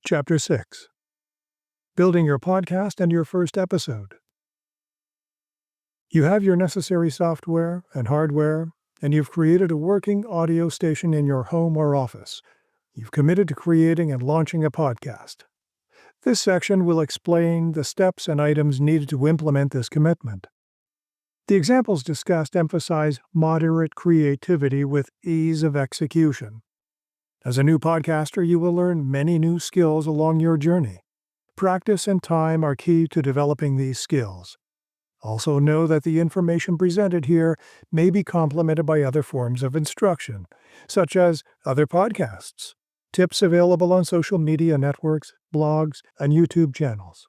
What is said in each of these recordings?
Chapter 6. Building your podcast and your first episode. You have your necessary software and hardware, and you've created a working audio station in your home or office. You've committed to creating and launching a podcast. This section will explain the steps and items needed to implement this commitment. The examples discussed emphasize moderate creativity with ease of execution. As a new podcaster, you will learn many new skills along your journey. Practice and time are key to developing these skills. Also know that the information presented here may be complemented by other forms of instruction, such as other podcasts, tips available on social media networks, blogs, and YouTube channels.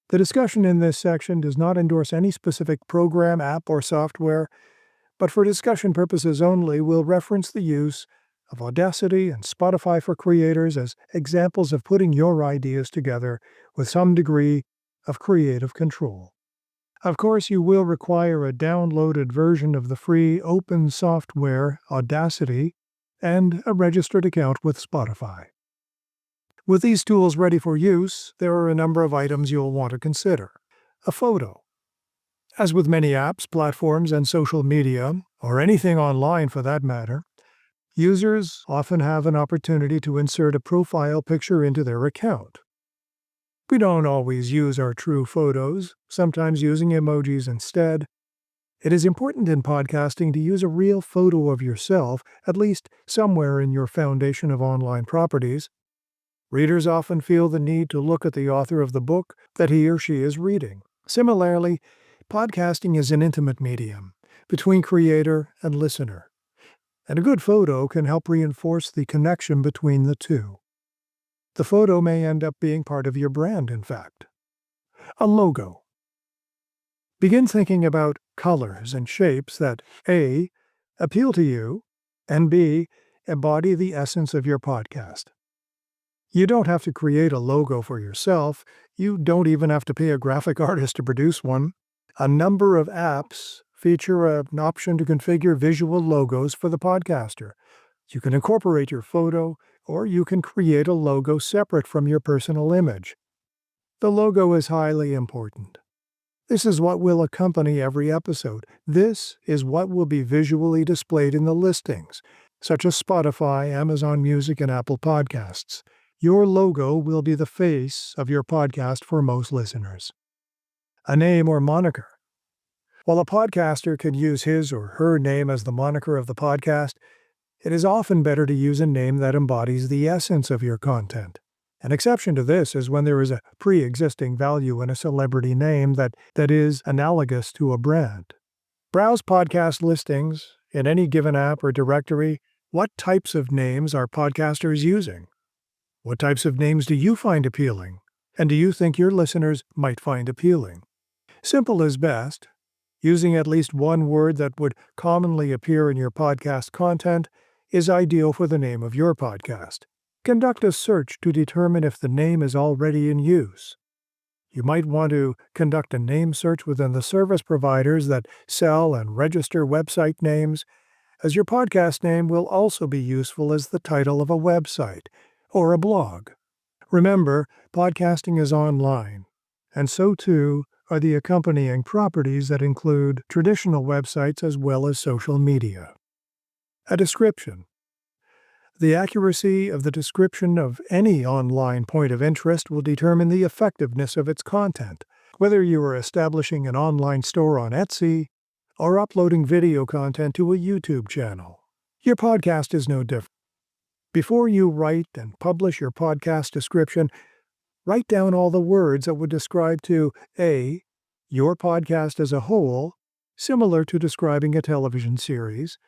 The discussion in this section does not endorse any specific program, app, or software, but for discussion purposes only will reference the use of Audacity and Spotify for Creators as examples of putting your ideas together with some degree of creative control. Of course, you will require a downloaded version of the free open software Audacity and a registered account with Spotify. With these tools ready for use, there are a number of items you'll want to consider. A photo. As with many apps, platforms, and social media, or anything online for that matter, users often have an opportunity to insert a profile picture into their account. We don't always use our true photos, sometimes using emojis instead. It is important in podcasting to use a real photo of yourself, at least somewhere in your foundation of online properties. Readers often feel the need to look at the author of the book that he or she is reading. Similarly, podcasting is an intimate medium between creator and listener, and a good photo can help reinforce the connection between the two. The photo may end up being part of your brand, in fact. A logo. Begin thinking about colors and shapes that A. appeal to you, and B. embody the essence of your podcast. You don't have to create a logo for yourself. You don't even have to pay a graphic artist to produce one. A number of apps feature an option to configure visual logos for the podcaster. You can incorporate your photo, or you can create a logo separate from your personal image. The logo is highly important. This is what will accompany every episode. This is what will be visually displayed in the listings, such as Spotify, Amazon Music, and Apple Podcasts. Your logo will be the face of your podcast for most listeners. A name or moniker. While a podcaster can use his or her name as the moniker of the podcast, it is often better to use a name that embodies the essence of your content. An exception to this is when there is a pre-existing value in a celebrity name that is analogous to a brand. Browse podcast listings in any given app or directory. What types of names are podcasters using? What types of names do you find appealing? And do you think your listeners might find appealing? Simple is best. Using at least one word that would commonly appear in your podcast content is ideal for the name of your podcast. Conduct a search to determine if the name is already in use. You might want to conduct a name search within the service providers that sell and register website names, as your podcast name will also be useful as the title of a website or a blog. Remember, podcasting is online, and so too are the accompanying properties that include traditional websites as well as social media. A description. The accuracy of the description of any online point of interest will determine the effectiveness of its content, whether you are establishing an online store on Etsy or uploading video content to a YouTube channel. Your podcast is no different. Before you write and publish your podcast description, write down all the words that would describe to A. your podcast as a whole, similar to describing a television series,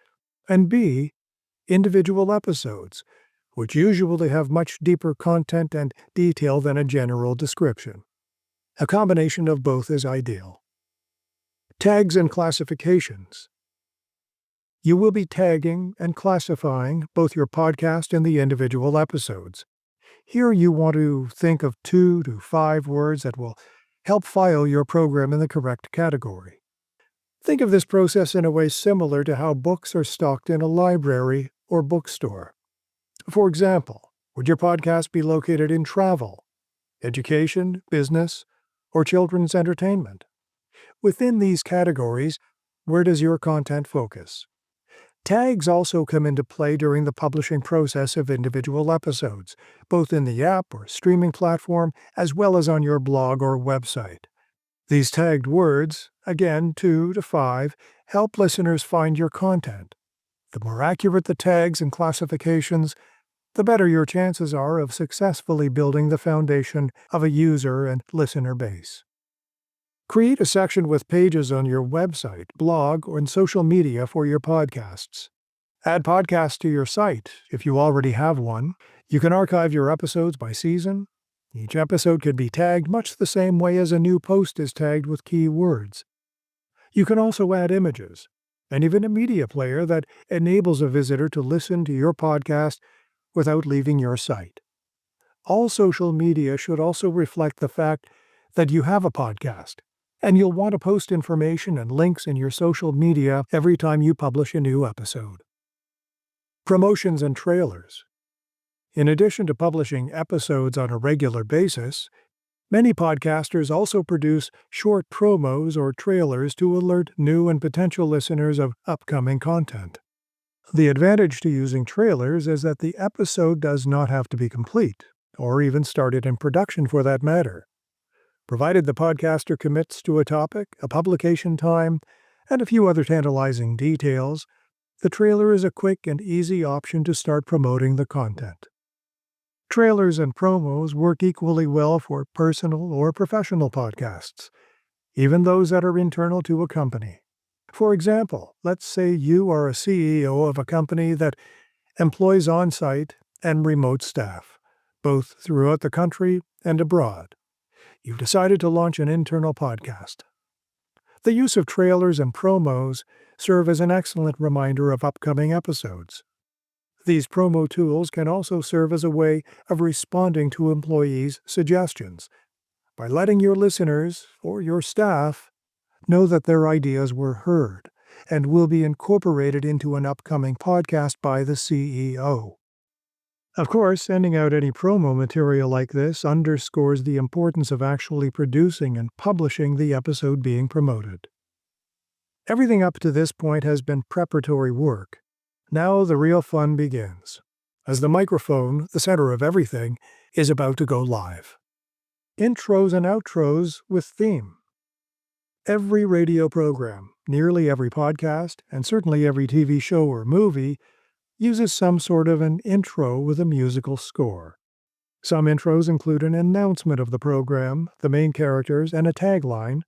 and B. individual episodes, which usually have much deeper content and detail than a general description. A combination of both is ideal. Tags and classifications. You will be tagging and classifying both your podcast and the individual episodes. Here you want to think of 2 to 5 words that will help file your program in the correct category. Think of this process in a way similar to how books are stocked in a library or bookstore. For example, Would your podcast be located in travel, education, business, or children's entertainment? Within these categories, where does your content focus? Tags also come into play during the publishing process of individual episodes, both in the app or streaming platform as well as on your blog or website. These tagged words, again 2 to 5, help listeners find your content. The more accurate the tags and classifications, the better your chances are of successfully building the foundation of a user and listener base. Create a section with pages on your website, blog, or in social media for your podcasts. Add podcasts to your site if you already have one. You can archive your episodes by season. Each episode could be tagged much the same way as a new post is tagged with keywords. You can also add images, and even a media player that enables a visitor to listen to your podcast without leaving your site. All social media should also reflect the fact that you have a podcast, and you'll want to post information and links in your social media every time you publish a new episode. Promotions and trailers. In addition to publishing episodes on a regular basis, many podcasters also produce short promos or trailers to alert new and potential listeners of upcoming content. The advantage to using trailers is that the episode does not have to be complete, or even started in production for that matter. Provided the podcaster commits to a topic, a publication time, and a few other tantalizing details, the trailer is a quick and easy option to start promoting the content. Trailers and promos work equally well for personal or professional podcasts, even those that are internal to a company. For example, let's say you are a CEO of a company that employs on-site and remote staff, both throughout the country and abroad. You've decided to launch an internal podcast. The use of trailers and promos serve as an excellent reminder of upcoming episodes. These promo tools can also serve as a way of responding to employees' suggestions by letting your listeners or your staff know that their ideas were heard and will be incorporated into an upcoming podcast by the CEO. Of course, sending out any promo material like this underscores the importance of actually producing and publishing the episode being promoted. Everything up to this point has been preparatory work. Now the real fun begins, as the microphone, the center of everything, is about to go live. Intros and outros with theme. Every radio program, nearly every podcast, and certainly every TV show or movie uses some sort of an intro with a musical score. Some intros include an announcement of the program, the main characters, and a tagline.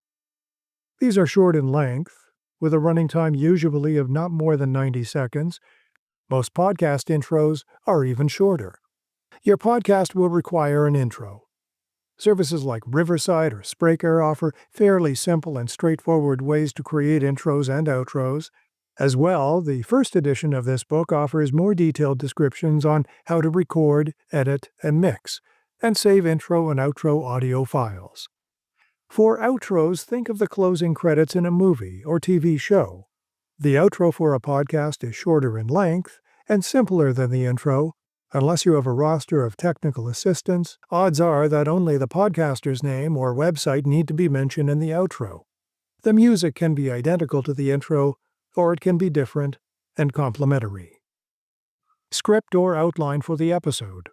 These are short in length, with a running time usually of not more than 90 seconds. Most podcast intros are even shorter. Your podcast will require an intro. Services like Riverside or Spreaker offer fairly simple and straightforward ways to create intros and outros. As well, the first edition of this book offers more detailed descriptions on how to record, edit, and mix, and save intro and outro audio files. For outros, think of the closing credits in a movie or TV show. The outro for a podcast is shorter in length and simpler than the intro. Unless you have a roster of technical assistants, odds are that only the podcaster's name or website need to be mentioned in the outro. The music can be identical to the intro, or it can be different and complementary. Script or outline for the episode.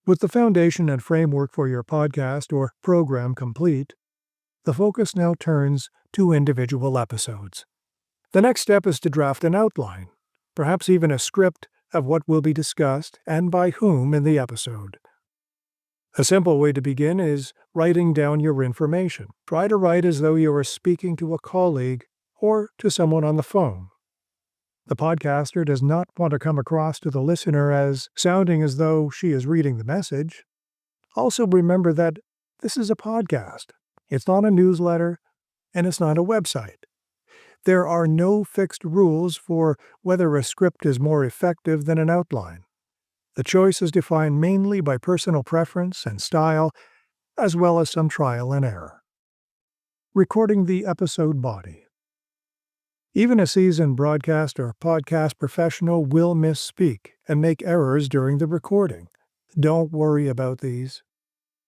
With the foundation and framework for your podcast or program complete, the focus now turns to individual episodes. The next step is to draft an outline, perhaps even a script of what will be discussed and by whom in the episode. A simple way to begin is writing down your information. Try to write as though you are speaking to a colleague or to someone on the phone. The podcaster does not want to come across to the listener as sounding as though she is reading the message. Also remember that this is a podcast. It's not a newsletter, and it's not a website. There are no fixed rules for whether a script is more effective than an outline. The choice is defined mainly by personal preference and style, as well as some trial and error. Recording the episode body. Even a seasoned broadcast or podcast professional will misspeak and make errors during the recording. Don't worry about these.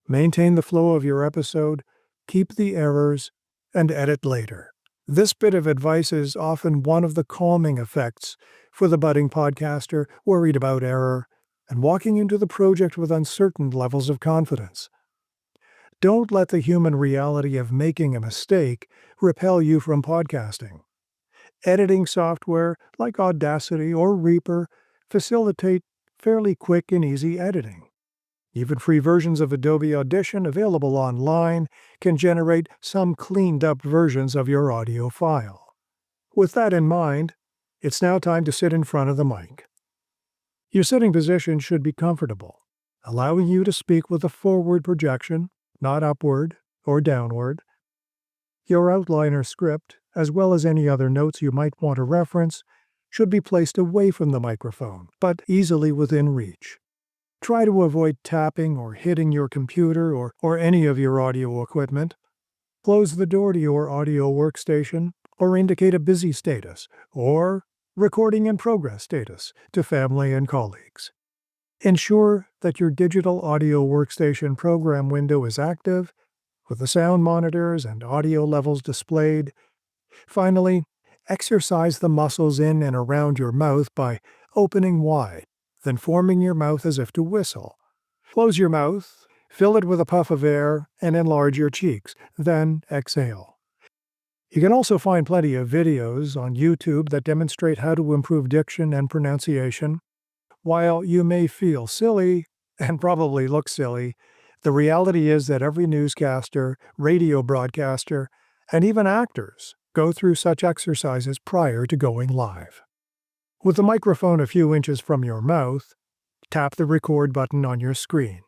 Maintain the flow of your episode, keep the errors, and edit later. This bit of advice is often one of the calming effects for the budding podcaster worried about error and walking into the project with uncertain levels of confidence. Don't let the human reality of making a mistake repel you from podcasting. Editing software like Audacity or Reaper facilitate fairly quick and easy editing. Even free versions of Adobe Audition available online can generate some cleaned-up versions of your audio file. With that in mind, it's now time to sit in front of the mic. Your sitting position should be comfortable, allowing you to speak with a forward projection, not upward or downward. Your outline or script, as well as any other notes you might want to reference, should be placed away from the microphone, but easily within reach. Try to avoid tapping or hitting your computer or any of your audio equipment. Close the door to your audio workstation or indicate a busy status or recording in progress status to family and colleagues. Ensure that your digital audio workstation program window is active, with the sound monitors and audio levels displayed. Finally, exercise the muscles in and around your mouth by opening wide, then forming your mouth as if to whistle. Close your mouth, fill it with a puff of air, and enlarge your cheeks, then exhale. You can also find plenty of videos on YouTube that demonstrate how to improve diction and pronunciation. While you may feel silly, and probably look silly, the reality is that every newscaster, radio broadcaster, and even actors go through such exercises prior to going live. With the microphone a few inches from your mouth, tap the record button on your screen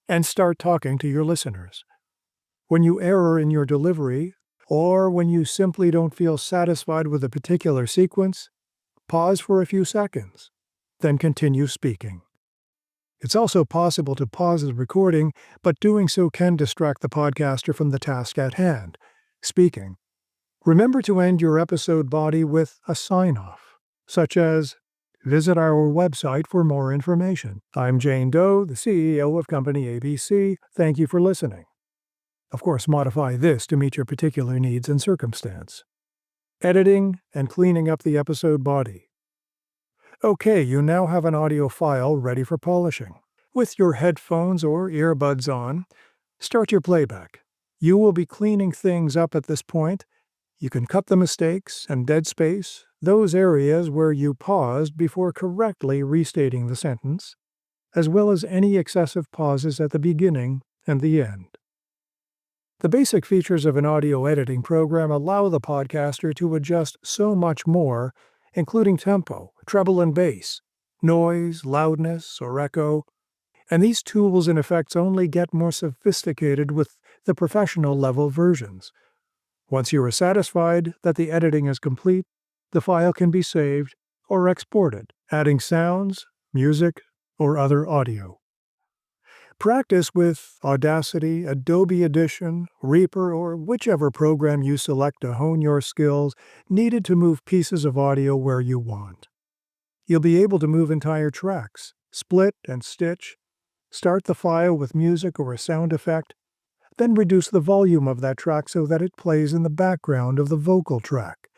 and start talking to your listeners. When you err in your delivery, or when you simply don't feel satisfied with a particular sequence, pause for a few seconds, then continue speaking. It's also possible to pause the recording, but doing so can distract the podcaster from the task at hand, speaking. Remember to end your episode body with a sign-off, such as, "Visit our website for more information. I'm Jane Doe, the CEO of Company ABC. Thank you for listening." Of course, modify this to meet your particular needs and circumstance. Editing and cleaning up the episode body. Okay, you now have an audio file ready for polishing. With your headphones or earbuds on, start your playback. You will be cleaning things up at this point. You can cut the mistakes and dead space, those areas where you paused before correctly restating the sentence, as well as any excessive pauses at the beginning and the end. The basic features of an audio editing program allow the podcaster to adjust so much more, including tempo, treble and bass, noise, loudness, or echo, and these tools and effects only get more sophisticated with the professional level versions. Once you are satisfied that the editing is complete, the file can be saved or exported, adding sounds, music, or other audio. Practice with Audacity, Adobe Audition, Reaper, or whichever program you select to hone your skills needed to move pieces of audio where you want. You'll be able to move entire tracks, split and stitch, start the file with music or a sound effect, then reduce the volume of that track so that it plays in the background of the vocal track.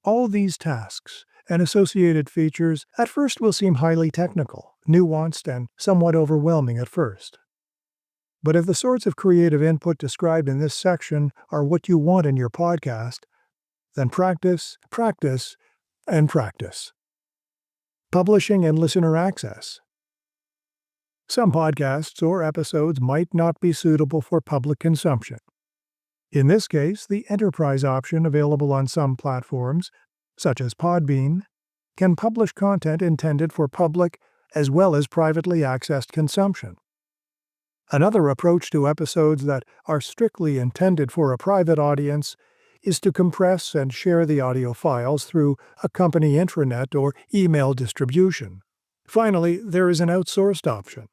All these tasks and associated features at first will seem highly technical, nuanced, and somewhat overwhelming at first. But if the sorts of creative input described in this section are what you want in your podcast, then practice, practice, and practice. Publishing and listener access. Some podcasts or episodes might not be suitable for public consumption. In this case, the enterprise option available on some platforms, such as Podbean, can publish content intended for public as well as privately accessed consumption. Another approach to episodes that are strictly intended for a private audience is to compress and share the audio files through a company intranet or email distribution. Finally, there is an outsourced option,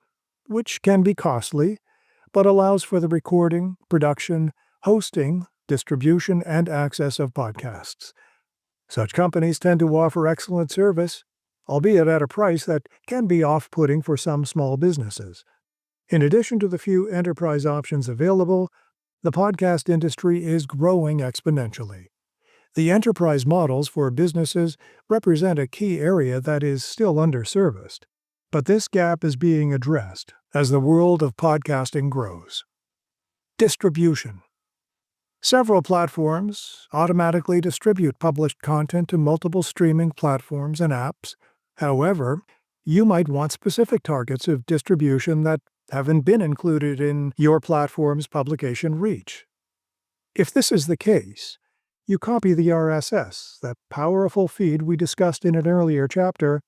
which can be costly, but allows for the recording, production, hosting, distribution, and access of podcasts. Such companies tend to offer excellent service, albeit at a price that can be off-putting for some small businesses. In addition to the few enterprise options available, the podcast industry is growing exponentially. The enterprise models for businesses represent a key area that is still underserviced, but this gap is being addressed as the world of podcasting grows. Distribution. Several platforms automatically distribute published content to multiple streaming platforms and apps. However, you might want specific targets of distribution that haven't been included in your platform's publication reach. If this is the case, you copy the RSS, that powerful feed we discussed in an earlier chapter,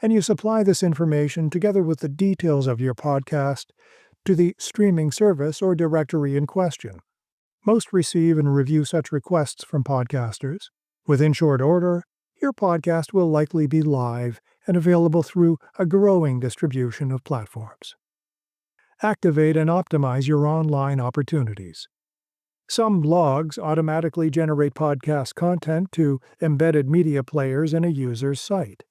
and you supply this information together with the details of your podcast to the streaming service or directory in question. Most receive and review such requests from podcasters. Within short order, your podcast will likely be live and available through a growing distribution of platforms. Activate and optimize your online opportunities. Some blogs automatically generate podcast content to embedded media players in a user's site.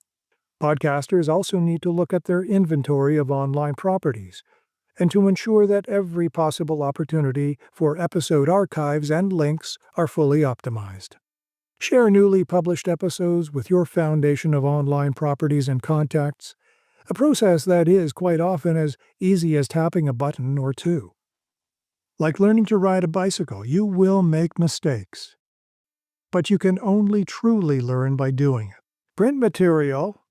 Podcasters also need to look at their inventory of online properties and to ensure that every possible opportunity for episode archives and links are fully optimized. Share newly published episodes with your foundation of online properties and contacts, a process that is quite often as easy as tapping a button or two. Like learning to ride a bicycle, you will make mistakes, but you can only truly learn by doing it. Print material,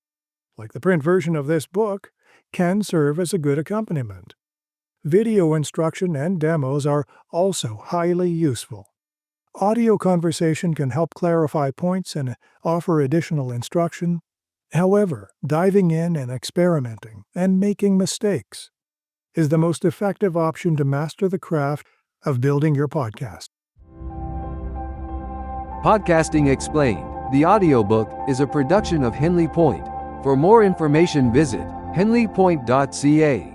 like the print version of this book, can serve as a good accompaniment. Video instruction and demos are also highly useful. Audio conversation can help clarify points and offer additional instruction. However, diving in and experimenting and making mistakes is the most effective option to master the craft of building your podcast. Podcasting Explained, the audiobook, is a production of Henley Point. For more information visit henleypoint.ca.